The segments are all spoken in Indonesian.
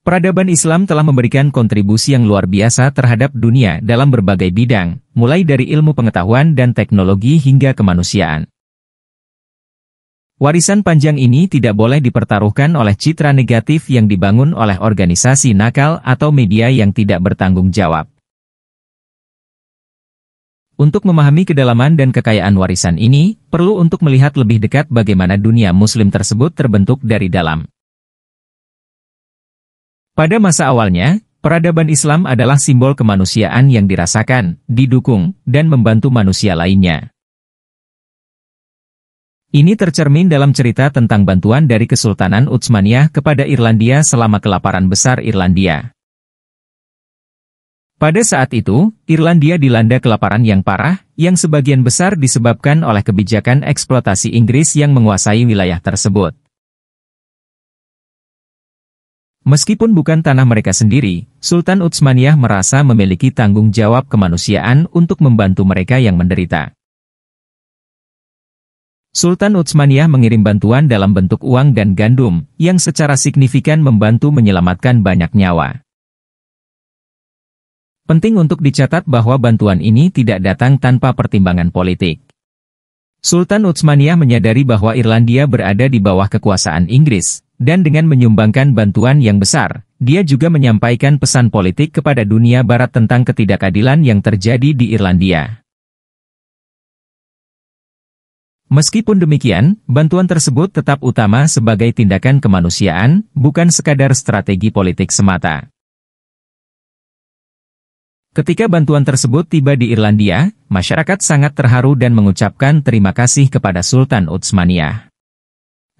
Peradaban Islam telah memberikan kontribusi yang luar biasa terhadap dunia dalam berbagai bidang, mulai dari ilmu pengetahuan dan teknologi hingga kemanusiaan. Warisan panjang ini tidak boleh dipertaruhkan oleh citra negatif yang dibangun oleh organisasi nakal atau media yang tidak bertanggung jawab. Untuk memahami kedalaman dan kekayaan warisan ini, perlu untuk melihat lebih dekat bagaimana dunia Muslim tersebut terbentuk dari dalam. Pada masa awalnya, peradaban Islam adalah simbol kemanusiaan yang dirasakan, didukung, dan membantu manusia lainnya. Ini tercermin dalam cerita tentang bantuan dari Kesultanan Utsmaniyah kepada Irlandia selama kelaparan besar Irlandia. Pada saat itu, Irlandia dilanda kelaparan yang parah, yang sebagian besar disebabkan oleh kebijakan eksploitasi Inggris yang menguasai wilayah tersebut. Meskipun bukan tanah mereka sendiri, Sultan Utsmaniyah merasa memiliki tanggung jawab kemanusiaan untuk membantu mereka yang menderita. Sultan Utsmaniyah mengirim bantuan dalam bentuk uang dan gandum, yang secara signifikan membantu menyelamatkan banyak nyawa. Penting untuk dicatat bahwa bantuan ini tidak datang tanpa pertimbangan politik. Sultan Utsmaniyah menyadari bahwa Irlandia berada di bawah kekuasaan Inggris, dan dengan menyumbangkan bantuan yang besar, dia juga menyampaikan pesan politik kepada dunia barat tentang ketidakadilan yang terjadi di Irlandia. Meskipun demikian, bantuan tersebut tetap utama sebagai tindakan kemanusiaan, bukan sekadar strategi politik semata. Ketika bantuan tersebut tiba di Irlandia, masyarakat sangat terharu dan mengucapkan terima kasih kepada Sultan Utsmaniyah.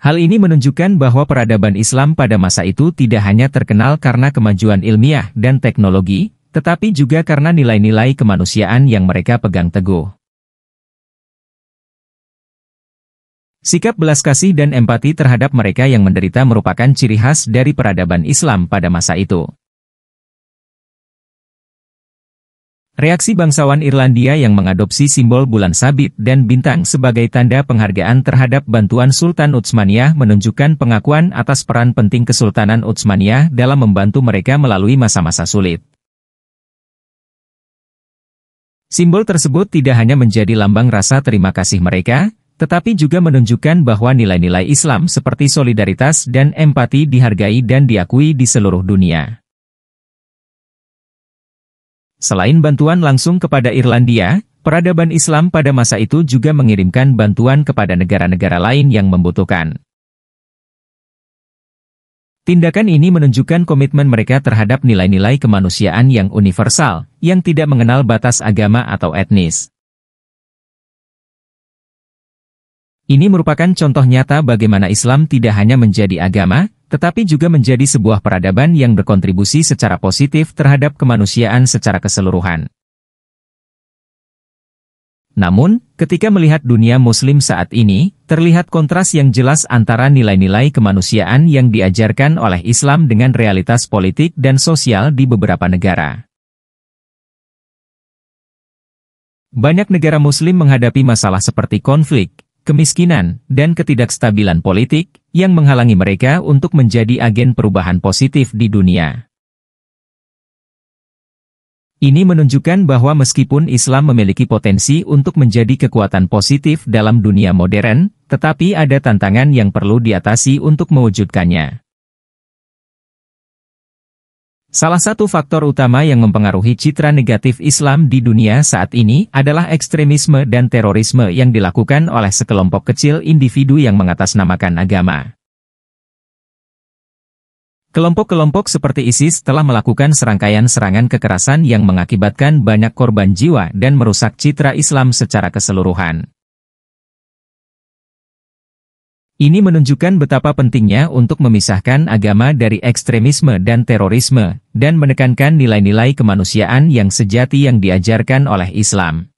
Hal ini menunjukkan bahwa peradaban Islam pada masa itu tidak hanya terkenal karena kemajuan ilmiah dan teknologi, tetapi juga karena nilai-nilai kemanusiaan yang mereka pegang teguh. Sikap belas kasih dan empati terhadap mereka yang menderita merupakan ciri khas dari peradaban Islam pada masa itu. Reaksi bangsawan Irlandia yang mengadopsi simbol bulan sabit dan bintang sebagai tanda penghargaan terhadap bantuan Sultan Utsmaniyah menunjukkan pengakuan atas peran penting Kesultanan Utsmaniyah dalam membantu mereka melalui masa-masa sulit. Simbol tersebut tidak hanya menjadi lambang rasa terima kasih mereka, tetapi juga menunjukkan bahwa nilai-nilai Islam seperti solidaritas dan empati dihargai dan diakui di seluruh dunia. Selain bantuan langsung kepada Irlandia, peradaban Islam pada masa itu juga mengirimkan bantuan kepada negara-negara lain yang membutuhkan. Tindakan ini menunjukkan komitmen mereka terhadap nilai-nilai kemanusiaan yang universal, yang tidak mengenal batas agama atau etnis. Ini merupakan contoh nyata bagaimana Islam tidak hanya menjadi agama, tetapi juga menjadi sebuah peradaban yang berkontribusi secara positif terhadap kemanusiaan secara keseluruhan. Namun, ketika melihat dunia Muslim saat ini, terlihat kontras yang jelas antara nilai-nilai kemanusiaan yang diajarkan oleh Islam dengan realitas politik dan sosial di beberapa negara. Banyak negara Muslim menghadapi masalah seperti konflik, kemiskinan, dan ketidakstabilan politik, yang menghalangi mereka untuk menjadi agen perubahan positif di dunia. Ini menunjukkan bahwa meskipun Islam memiliki potensi untuk menjadi kekuatan positif dalam dunia modern, tetapi ada tantangan yang perlu diatasi untuk mewujudkannya. Salah satu faktor utama yang mempengaruhi citra negatif Islam di dunia saat ini adalah ekstremisme dan terorisme yang dilakukan oleh sekelompok kecil individu yang mengatasnamakan agama. Kelompok-kelompok seperti ISIS telah melakukan serangkaian serangan kekerasan yang mengakibatkan banyak korban jiwa dan merusak citra Islam secara keseluruhan. Ini menunjukkan betapa pentingnya untuk memisahkan agama dari ekstremisme dan terorisme, dan menekankan nilai-nilai kemanusiaan yang sejati yang diajarkan oleh Islam.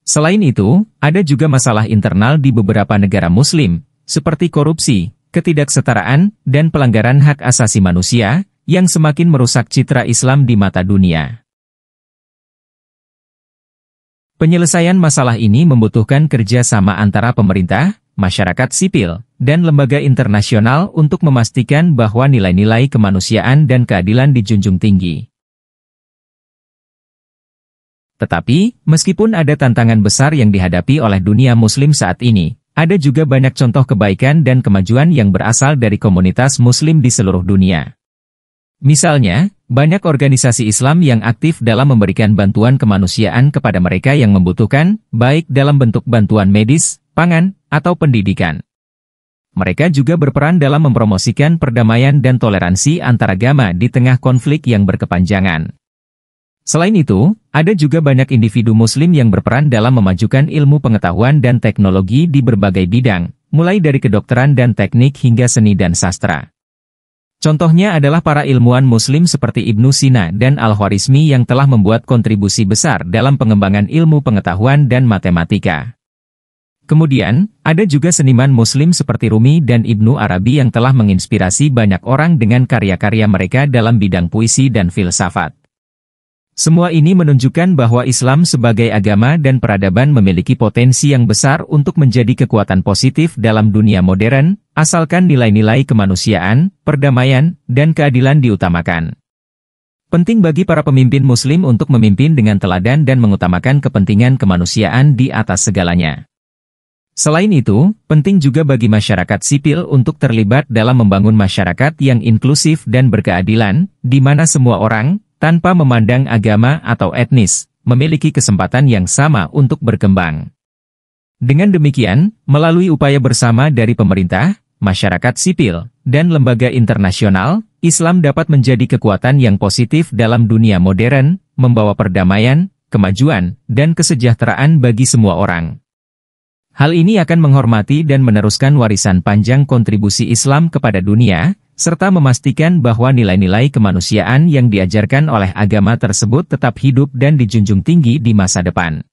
Selain itu, ada juga masalah internal di beberapa negara Muslim, seperti korupsi, ketidaksetaraan, dan pelanggaran hak asasi manusia, yang semakin merusak citra Islam di mata dunia. Penyelesaian masalah ini membutuhkan kerja sama antara pemerintah, masyarakat sipil, dan lembaga internasional untuk memastikan bahwa nilai-nilai kemanusiaan dan keadilan dijunjung tinggi. Tetapi, meskipun ada tantangan besar yang dihadapi oleh dunia Muslim saat ini, ada juga banyak contoh kebaikan dan kemajuan yang berasal dari komunitas Muslim di seluruh dunia. Misalnya, banyak organisasi Islam yang aktif dalam memberikan bantuan kemanusiaan kepada mereka yang membutuhkan, baik dalam bentuk bantuan medis, pangan, atau pendidikan. Mereka juga berperan dalam mempromosikan perdamaian dan toleransi antaragama di tengah konflik yang berkepanjangan. Selain itu, ada juga banyak individu Muslim yang berperan dalam memajukan ilmu pengetahuan dan teknologi di berbagai bidang, mulai dari kedokteran dan teknik hingga seni dan sastra. Contohnya adalah para ilmuwan Muslim seperti Ibnu Sina dan Al-Khwarizmi yang telah membuat kontribusi besar dalam pengembangan ilmu pengetahuan dan matematika. Kemudian, ada juga seniman Muslim seperti Rumi dan Ibnu Arabi yang telah menginspirasi banyak orang dengan karya-karya mereka dalam bidang puisi dan filsafat. Semua ini menunjukkan bahwa Islam sebagai agama dan peradaban memiliki potensi yang besar untuk menjadi kekuatan positif dalam dunia modern, asalkan nilai-nilai kemanusiaan, perdamaian, dan keadilan diutamakan. Penting bagi para pemimpin Muslim untuk memimpin dengan teladan dan mengutamakan kepentingan kemanusiaan di atas segalanya. Selain itu, penting juga bagi masyarakat sipil untuk terlibat dalam membangun masyarakat yang inklusif dan berkeadilan, di mana semua orang, tanpa memandang agama atau etnis, memiliki kesempatan yang sama untuk berkembang. Dengan demikian, melalui upaya bersama dari pemerintah, masyarakat sipil, dan lembaga internasional, Islam dapat menjadi kekuatan yang positif dalam dunia modern, membawa perdamaian, kemajuan, dan kesejahteraan bagi semua orang. Hal ini akan menghormati dan meneruskan warisan panjang kontribusi Islam kepada dunia, serta memastikan bahwa nilai-nilai kemanusiaan yang diajarkan oleh agama tersebut tetap hidup dan dijunjung tinggi di masa depan.